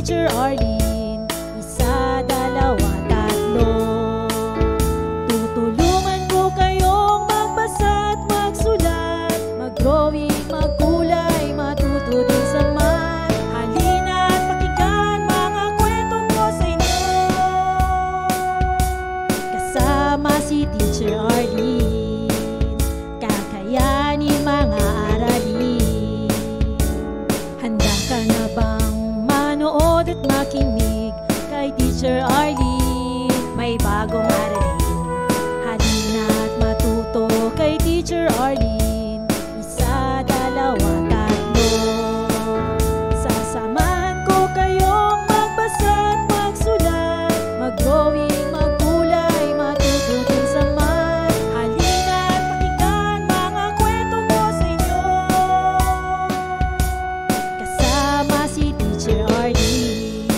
Teacher Arlene. Isa, dalawa, tatlo. Tutulungan ko kayong magbasa at magsulat, mag-drawing, magkulay, matuto din sa math. Halina at pakinggan mga kwento ko sa inyo. Kasama si Teacher Arlene, kakayanin mga aralin. Handa ka na bang manood at makinig kay Teacher Arlene? May bagong aralin. Halina at matuto kay Teacher Arlene. Isa, dalawa, tatlo. Sasamahan ko kayong magbasa at magsulat, mag-drawing, magkulay, matuto din sa math. Halina at pakinggan mga kwento ko sa inyo. Kasama si Teacher Arlene,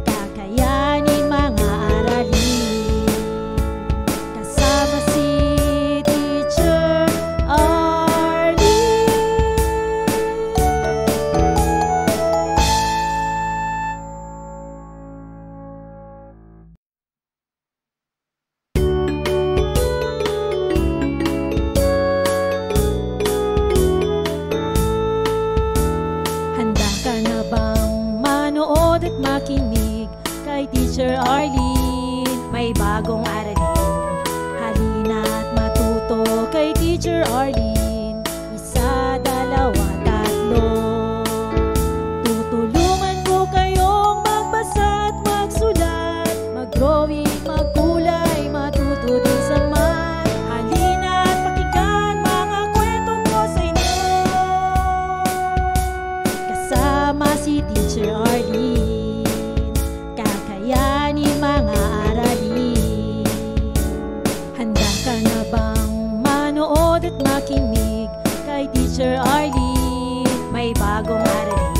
kakayanin mga aralin. Kasama si Teacher Arlene. Handa ka na bang manood at makinig kay Teacher Arlene? May bagong aralin. Halina at matuto kay Teacher Arlene. Isa, dalawa, tatlo. Tutulungan ko kayong magbasa at magsulat, mag-drawing, magkulay, matuto din sa math. Halina at pakinggan mga kwento ko sa inyo. Kasama si Teacher Arlene, kakayanin mga aralin. Handa ka na bang manood at makinig kay Teacher Arlene? May bagong aralin.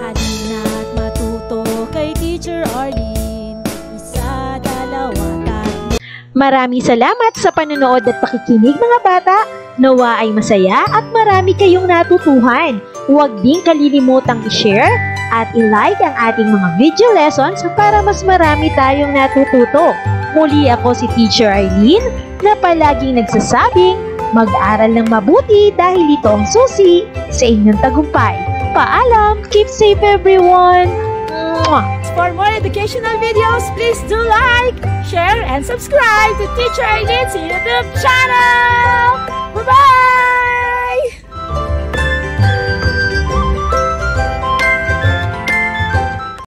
Halina at matuto kay Teacher Arlene. Isa, dalawa, tatlo. Maraming salamat sa panonood at pakikinig mga bata. Nawa ay masaya at marami kayong natutuhan. Huwag din kalilimutang i-share at i-like ang ating mga video lessons para mas marami tayong natututo. Muli ako si Teacher Arlene na palaging nagsasabing mag-aral ng mabuti dahil ito ang susi sa inyong tagumpay. Paalam! Keep safe everyone! Mwah! For more educational videos, please do like, share, and subscribe to Teacher Arlene's YouTube channel! Bye-bye!